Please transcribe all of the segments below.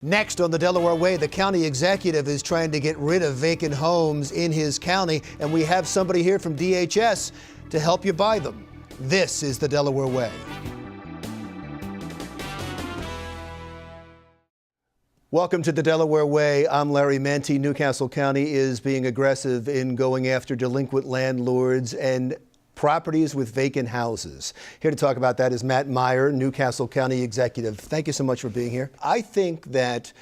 Next on the Delaware Way, the county executive is trying to get rid of vacant homes in his county, and we have somebody here from DHS to help you buy them. This is the Delaware Way. Welcome to the Delaware Way. I'm Larry Menti. Newcastle County is being aggressive in going after delinquent landlords and properties with vacant houses. Here to talk about that is Matt Meyer, Newcastle County Executive. Thank you so much for being here. I think that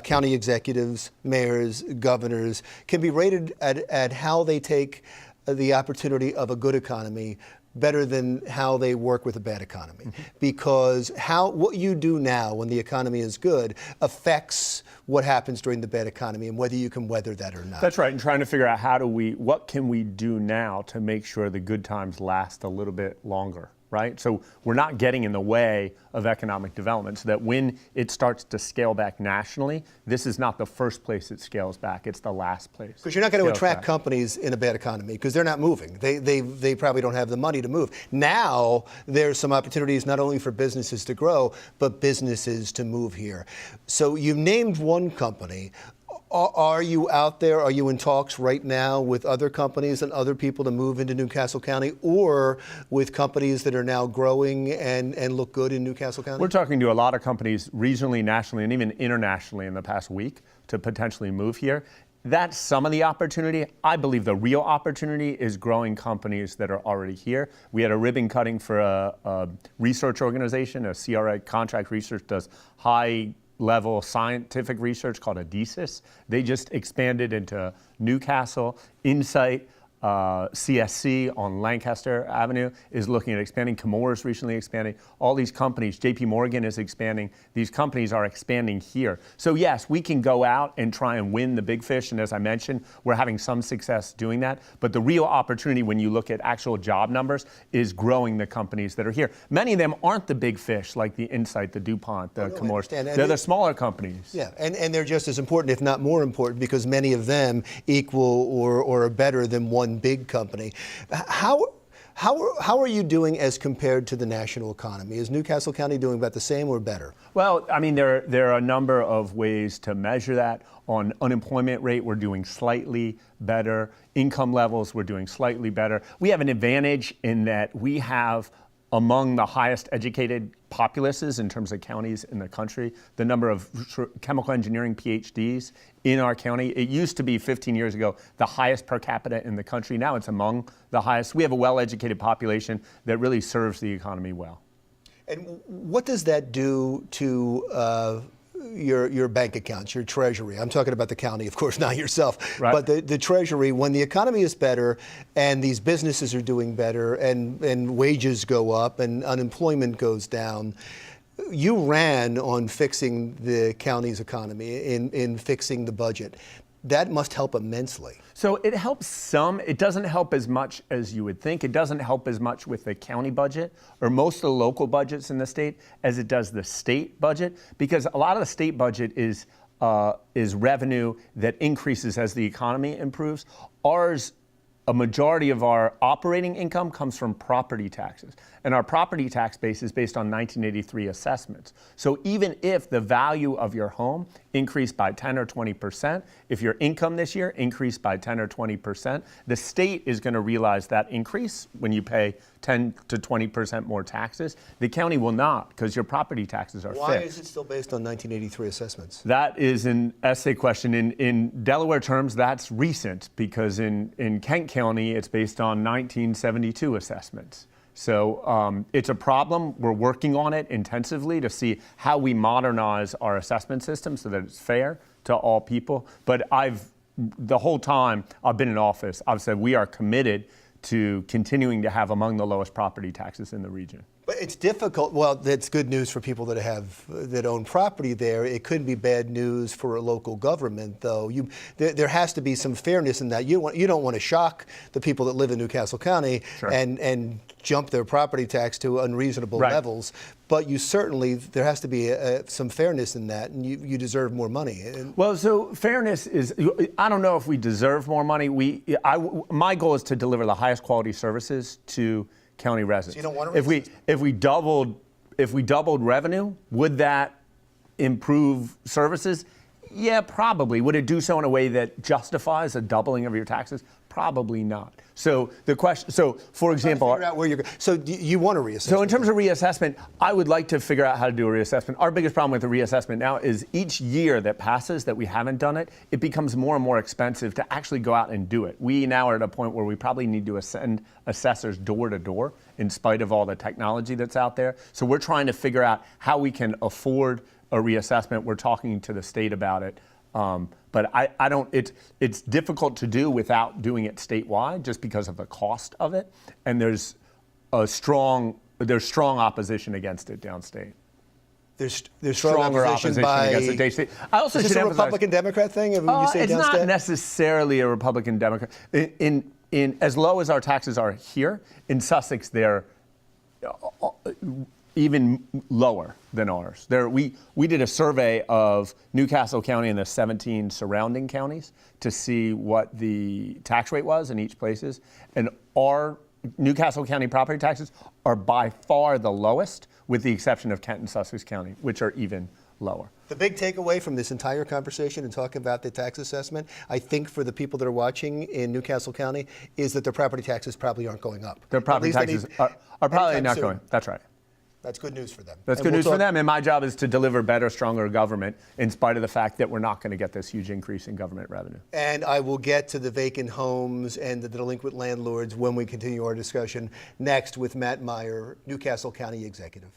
county executives, mayors, governors can be rated at how they take the opportunity of a good economy better than how they work with a bad economy. Because what you do now when the economy is good affects what happens during the bad economy and whether you can weather that or not. That's right, and trying to figure out what can we do now to make sure the good times last a little bit longer, right? So we're not getting in the way of economic development so that when it starts to scale back nationally, this is not the first place it scales back, it's the last place. Because you're not going to attract companies in a bad economy because they're not moving. They probably don't have the money to move. Now there's some opportunities not only for businesses to grow, but businesses to move here. So you named one company. Are you out there? Are you in talks right now with other companies and other people to move into Newcastle County, or with companies that are now growing and look good in Newcastle County? We're talking to a lot of companies regionally, nationally, and even internationally in the past week to potentially move here. That's some of the opportunity. I believe the real opportunity is growing companies that are already here. We had a ribbon cutting for a research organization, a CRA, contract research, does high-level scientific research called Adhesis. They just expanded into Newcastle. Insight, CSC on Lancaster Avenue is looking at expanding. Chemours recently expanding. All these companies, JP Morgan is expanding. These companies are expanding here. So yes, we can go out and try and win the big fish. And as I mentioned, we're having some success doing that. But the real opportunity when you look at actual job numbers is growing the companies that are here. Many of them aren't the big fish like the Insight, the DuPont, the Chemours. They're the smaller companies. Yeah, and they're just as important, if not more important, because many of them equal or are better than one big company. How are you doing as compared to the national economy? Is Newcastle County doing about the same or better? Well, I mean, there are a number of ways to measure that. On unemployment rate, we're doing slightly better. Income levels, we're doing slightly better. We have an advantage in that we have among the highest educated populaces in terms of counties in the country. The number of chemical engineering PhDs in our county, it used to be 15 years ago the highest per capita in the country. Now it's among the highest. We have a well-educated population that really serves the economy well. And what does that do to your bank accounts, your treasury? I'm talking about the county, of course, not yourself. Right. But the treasury, when the economy is better and these businesses are doing better and wages go up and unemployment goes down, you ran on fixing the county's economy, in fixing the budget. That must help immensely. So it helps some. It doesn't help as much as you would think. It doesn't help as much with the county budget or most of the local budgets in the state as it does the state budget, because a lot of the state budget is revenue that increases as the economy improves. Ours, a majority of our operating income comes from property taxes. And our property tax base is based on 1983 assessments. So even if the value of your home increased by 10 or 20%, if your income this year increased by 10 or 20%, the state is going to realize that increase when you pay 10 to 20% more taxes. The county will not, because your property taxes are fixed. Why is it still based on 1983 assessments? That is an essay question. In Delaware terms, that's recent, because in Kent County, it's based on 1972 assessments. So it's a problem. We're working on it intensively to see how we modernize our assessment system so that it's fair to all people. But the whole time I've been in office, I've said we are committed to continuing to have among the lowest property taxes in the region. But it's difficult. Well, that's good news for people that own property there. It could be bad news for a local government, though. There has to be some fairness in that. You don't want to shock the people that live in Newcastle County. Sure. and jump their property tax to unreasonable levels. But there has to be some fairness in that, and you deserve more money. Well, so fairness is, I don't know if we deserve more money. My goal is to deliver the highest quality services to county residents. So you don't want to if we doubled revenue, would that improve services? Yeah, probably. Would it do so in a way that justifies a doubling of your taxes? Probably not. So the question, so for example, figure out where you're going. So you want a reassessment? so in terms of reassessment, I would like to figure out how to do a reassessment. Our biggest problem with the reassessment now is each year that passes that we haven't done it, it becomes more and more expensive to actually go out and do it. We now are at a point where we probably need to send assessors door to door in spite of all the technology that's out there. So we're trying to figure out how we can afford a reassessment. We're talking to the state about it. But I don't, it's difficult to do without doing it statewide just because of the cost of it. And there's strong opposition against it downstate. There's strong opposition by, against it downstate. I also is should this a emphasize, Republican-Democrat thing when you say it's downstate? not necessarily a Republican-Democrat. In as low as our taxes are here, in Sussex they're even lower than ours. We did a survey of Newcastle County and the 17 surrounding counties to see what the tax rate was in each places, and our Newcastle County property taxes are by far the lowest, with the exception of Kent and Sussex County, which are even lower. The big takeaway from this entire conversation and talking about the tax assessment, I think for the people that are watching in Newcastle County, is that their property taxes probably aren't going up. Their property taxes are probably not going. That's right. That's good news for them. That's good news for them, and my job is to deliver better, stronger government in spite of the fact that we're not going to get this huge increase in government revenue. And I will get to the vacant homes and the delinquent landlords when we continue our discussion next with Matt Meyer, Newcastle County Executive.